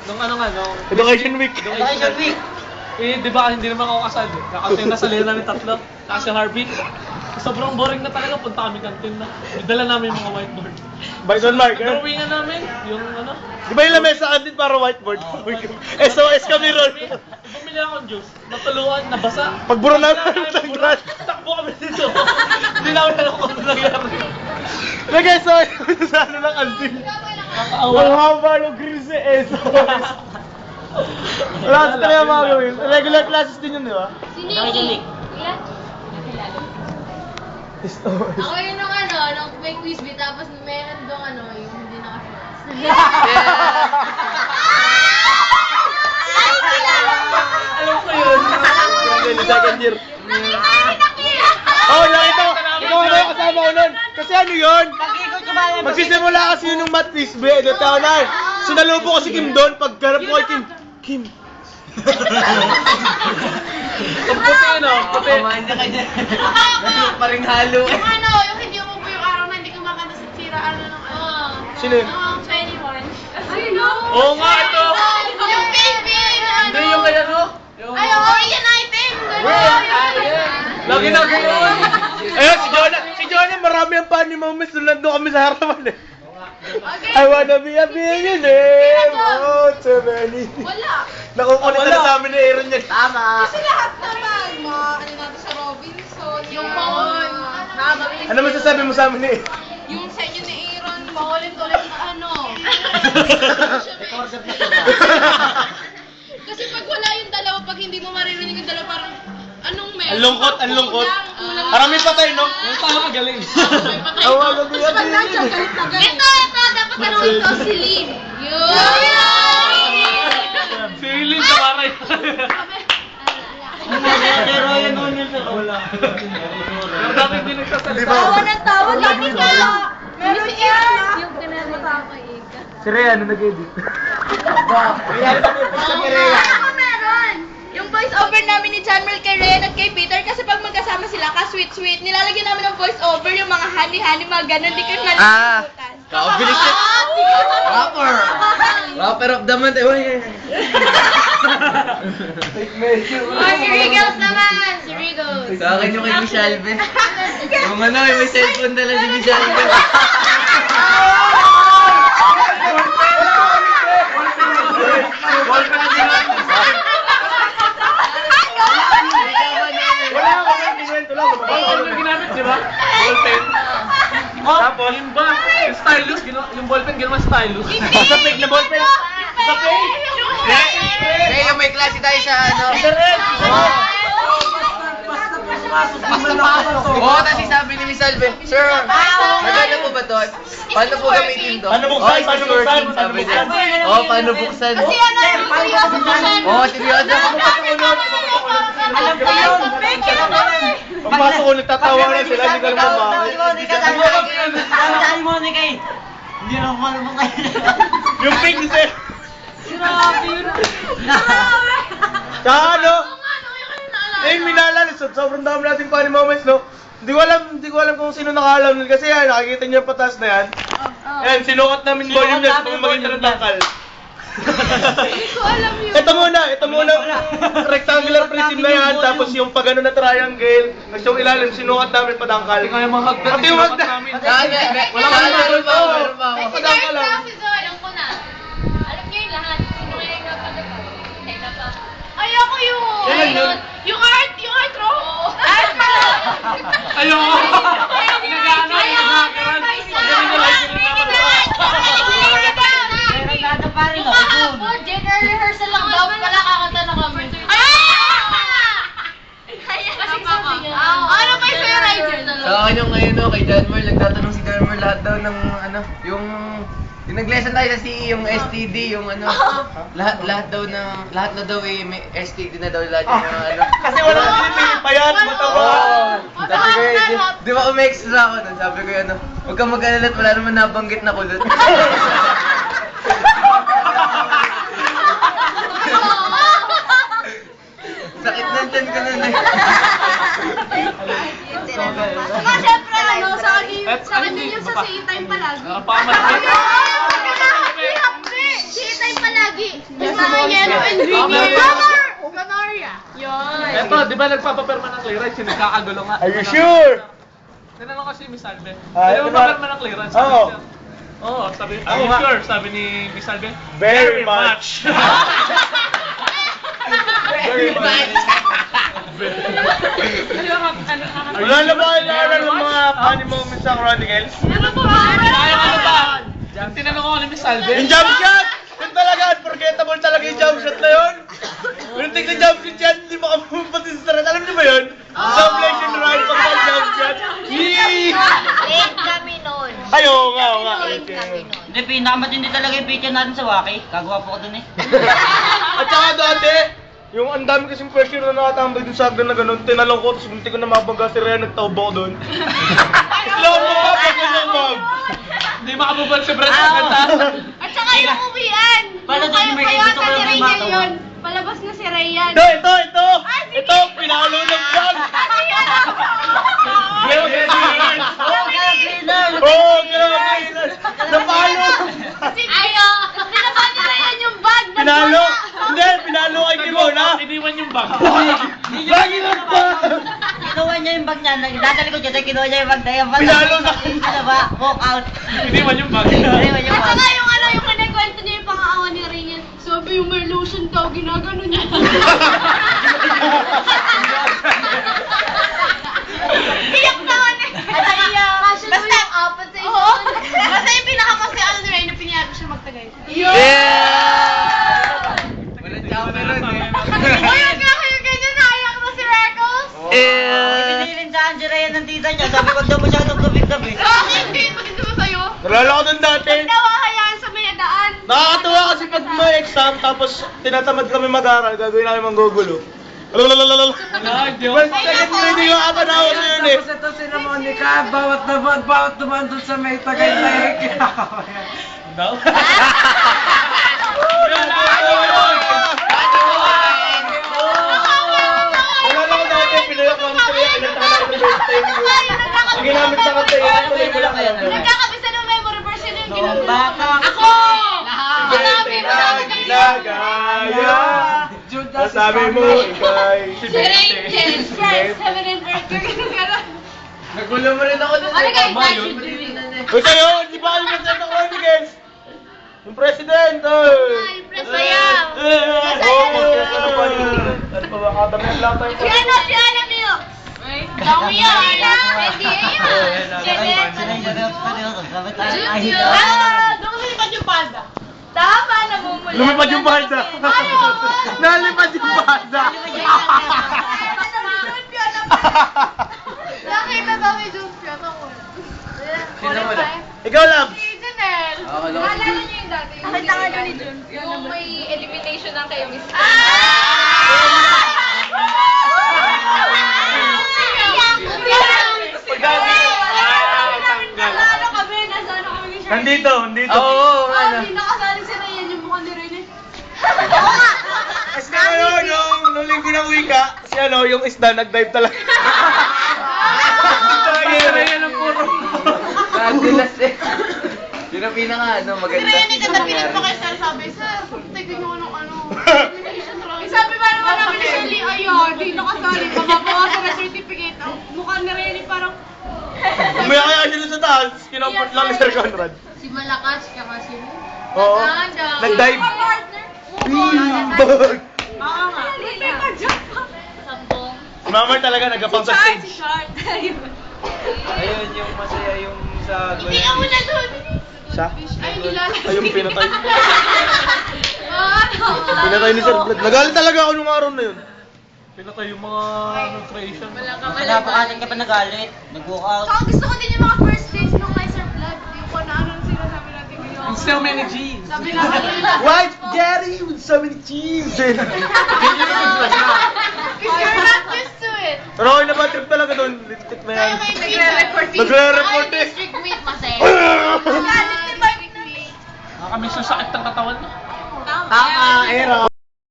Nung ano nga, nung... Education Week. Education Week. Eh, di ba, hindi naman ako kasal eh. Kasi nasalila namin tatlo. Kasi Harvey. Sobrang boring na talaga, punta kami kantin na. Idala namin yung mga whiteboard. Bison marker. Drawingan namin, yung ano. Di ba yung lamesa kantin para whiteboard? SOS kami ron. Bumili akong juice, natuluan, nabasa. Pagburo namin ng Burak, takbo kami dito. Hindi namin alam kung ano nangyari. Nag-SOS kami sa ano ng kantin. Ang haba ng grills eh, SOS. Wala sa talaga mga gawin. Regular classes din yun, di ba? Education Week. SOS. Ako yun nung ano, nung may quiz bee, tapos meron doon ano, yung hindi naka-shorts. Alam ko yun. Second year. Oo, nakita ko. Ikaw ano yung kasama ko nun. Kasi ano yun? Magsisimula kasi yun ng math quiz bee. Ito tayo na. Sinalubo ko si Kim doon. Paggarap ko kay Kim. Kim. Ang puti yun oh, puti. Kumain na kanya. Paring halo. Yung ano, yung hindi umupo yung araw na hindi kumakanta sa tira, ano nung ano. Sino yun? Nung 21. Ay, no! Oo nga, ito. Yung baby! Hindi yung kaya no? Ay, oo, yan item! Lagi na gano'n. Ayun, si Jonah, marami ang pan ni Mamis. Nandun kami sa harapan eh. I wanna be a billionaire. Oh, so many. Wala. Nakukulit na sa amin ni Aaron yan. Tama. Kasi lahat naman, ano natin sa Robinson, yung Mahon, nakabalik. Ano masasabi mo sa amin ni Yung sa inyo ni Aaron, maulit-ulit na ano. Kasi pag wala yung dalawa, pag hindi mo maririnig yung dalawa, parang anong meron? Ang lungkot, ang lungkot. Kulang. Parang may patay, no? Yung tao magaling. May patay, I no? wanna be a Tapos pag nandiyan, billionaire. galit na galit. Ito, dapat tanongin ko si Lynn. Si Eileen, kamaray. Pero yan noon yun. Wala. Pero dati hindi nagsasalita. Di ba? ng tawa, lagi ka. Meron yan. Yung kinalita ko, Ika. Si Rhea, ano nag-edit? Ako meron! Yung voice over namin ni John Mel kay Rhea at kay Peter kasi pag magkasama sila ka sweet nilalagyan namin ng voice over yung mga honey mga ganun di ko nalilimutan. Kakabilis yun. Rapper of the month. Si Regals naman! Si Regals! Sa akin yung kay Michelle Be. Yung ano, may cellphone dala si Michelle Be. Ballpen yung ginamit, di ba? Ballpen. Tapos, yung ba? Yung stylus, yung ballpen ginawa stylus. Sa fake na ballpen. Sa fake. Eh, yung may klase tayo sa ano. Oo, kasi sabi ni Miss Alvin, Sir, maganda po ba to? Paano po gamitin to? Paano buksan? Oh, Paano sure. buksan? Sabi niya. Oo, paano buksan? Kasi ano, seryoso ko siya. Oo, seryoso. Alam ko yun. Pagpasok ko, nagtatawa na sila. Hindi ko alam kung bakit. Hindi na ako alam kayo. Yung fake ni Sir. Tsaka ano? Eh, minalala, sobrang dami nating funny moments, no? Hindi ko alam kung sino nakaalam nun kasi yan, nakikita niyo yung patas na yan. Yan, sinukat namin volume niya sa kung maging tangkal. Hindi ko alam yun. Ito muna rectangular prism na yan, tapos yung pagano na triangle, tapos yung ilalim, sinukat namin padangkal. Kaya mga hagdan, Pati yung sinukat hagdan. namin. Wala ka meron pa ako. Ay, si Padangkal Dark lang. lang, si Zoe. Alam ko na. Alam niyo yung lahat. Sino kaya yung napagod? Ay, ako yun. Yan yun. Yung art row. Art pala. Ayoko! Nag-ano, nag-hackeran. Magaling na lang sila naman. Yung kahapon, general rehearsal lang daw. Pala kakanta na kami. Kasi sabi niya. Ano ba yung sa'yo, Ryder? Sa akin yung ngayon, no, kay John Merle, nagtatanong si John Merle lahat daw ng ano, yung nag-lesson tayo sa CE, yung STD, yung ano, lahat na daw eh, may STD na daw lahat yung mga ano. Kasi walang pinipili pa yan, matawa. Sabi ko di ba umi-extra ako nun? Sabi ko ano, huwag kang mag-alala at wala naman nabanggit na kulot. Sakit ng tiyan ko nun eh. Saka syempre, ano, sa kanya yung sa CE time palagi. Pamalaki. CE time palagi. Yellow and green. Canaria. Yun. Eto, di ba nagpapapirma ng clearance? Yung nagkakagulo nga. Are you sure? Tinanong kasi Miss Albe. Ah, Ayaw ito mo ba? papirma ng clearance? Oo. Oo, sabi, Ako are you nga. sure? Sabi ni Miss Albe. Very much. Very much. Wala na ba kayo naaral ng mga funny moments sa Chronicles? Ayaw ano ba? Tinanong ko ni Miss Albe. Yung jump shot! Yun talaga, unforgettable talaga yung jump shot na yun. Yung tignan jump shot yan, hindi makapapati sa stress. Alam niyo ba yun? Sublation ride pag jump shot. Yee! Late kami nun. Ay, oo nga, oo nga. Late kami nun. Hindi, pinakamatindi talaga yung picture natin sa Waki. Kagawa po ko dun eh. At saka dati, yung ang dami kasing pressure na nakatambay dun sa akin na ganun, tinalong ko, tapos munti ko na mabangga si Rhea, nagtaubo ko dun. Slow mo ka, pag ganyan, ma'am. Hindi makabubal si Brad sa kanta. At saka yung uwian. Paano Yung doon yung kaya gusto ko si lang Ray yung matawa? yun. Palabas na si Ray yan. Ito! Ito, pinalo ng bag! Meron ka Oo, grabe! Napalo! Ayo! Sinaban niya na yan yung bag. Pinalo! Hindi, pinalo kay Kimona! Iniwan yung bag. Lagi ng bag! Kinuha niya yung bag niya. Dadali ko dyan, kinuha niya yung bag na yan. Pinalo na. Ano ba? Walk out. Iniwan yung bag. Iniwan yung At bag. saka yung ano, yung kinikwento niya yung pang-aawa ni Ray yan. Sabi yung may lotion daw, ginagano niya. Iyak naman eh. At saka basta yung apat sa ito. Basta yung pinakamasaya ni Ray na pinayag siya magtagay. Walang chopper nun eh. Ayun nga kayo ganyan, naiyak na si Reckles. Pinilin sa Angela yan ng tita niya. Sabi ko daw masyadong gabi-gabi. Bakit? Hindi mo din ba sa'yo? Nalala ko dun dati. Nawahayaan sa may daan. Nakakatuwa kasi pag may exam, tapos tinatamad kami mag-aral, gagawin namin manggugulo. Lalalala. Wala, hindi ako. Well, second reading yung apat na ako sa yun eh. Tapos ito sila Monica, bawat dumaan doon sa may Tagaytay. Daw? Nalala ko dati, pinayak lang sa iyo, pinagtahan ako ng birthday mo. Sige namin sa kanta yun, tuloy mo lang yan. Nagkakabisa ng memory version yung ginagawa. Bata. Ako! Marami mo sa akin Ginagaya. Nasabi mo, ikay. Si Ray, Jens, Friends, Heaven and Earth. Gano'n. Nagulo mo rin ako dun Ano eh. guys, Tama I yun. should believe that. Uy kayo, di ba kayo masaya ng Chronicles? Yung president, Masaya. Ano pa ba, katamihan lang tayo. Si Ana Mio. Dami yan. Hindi yan. Sila yung seryoso. Sabi tayo, ay, Doon lumipad yung banda. Tama, namumula. Lumipad yung banda. Ayaw. Nalipad yung banda. Nakita ba may Jones Pion ako? Sino mo na? Ikaw, Labs. Si Janelle. Oo, alam ko Naalala si Jun. niyo yung dati? Nakita ka ni Jun. Yung may elimination ng kayo, Miss. Nalalo kami, nasano kami ni Shirley. Nandito, nandito. Oo, ano. Hindi nakasali si Ryan yung mukha ni Rene. Oo nga! Kasi ngayon, nung linggo ng wika, si yung isda, nag-dive talaga. Kaya ng puro. Nadilas eh. Yun ang pinaka Si maganda. Rene katapinan pa kay Sir, sabi, Sir, tignan nyo ng elimination lang. Sabi ba naman namin ni Shirley, ayun, di nakasali, mababawasan na certificate. Ang mukha ni Rene parang... Umaya kaya sila sa taas, kinamport lang ni Sir Conrad. Si Malakas, tsaka si... Oo. Nag-dive. Bag. Oo nga. Sampong. Si Mamar talaga nagapang sa stage. Short. Ayun, yung masaya yung sa... Hindi ako na doon. Siya? Ay, nilala. Ay, yung pinatay. Ano? Pinatay ni Sir Vlad. Nagalit talaga ako nung araw na yun. Pinatay yung mga creation. napakasin ka pa nagalit. Nag-walk out. Saka gusto ko din yung mga first days nung kay Sir Vlad. Yung kung ano sinasabi natin ngayon. So many G's. Sabi naman nila. White Jerry with so many cheese. Because you're not used to it. Pero okay na ba trip talaga doon? Litik na yan. Kaya kay Nagre-report. Nagre-report eh. District meet, masaya. Galit si Mike na. Nakakamiss yung sakit ng katawan. Tama. Era.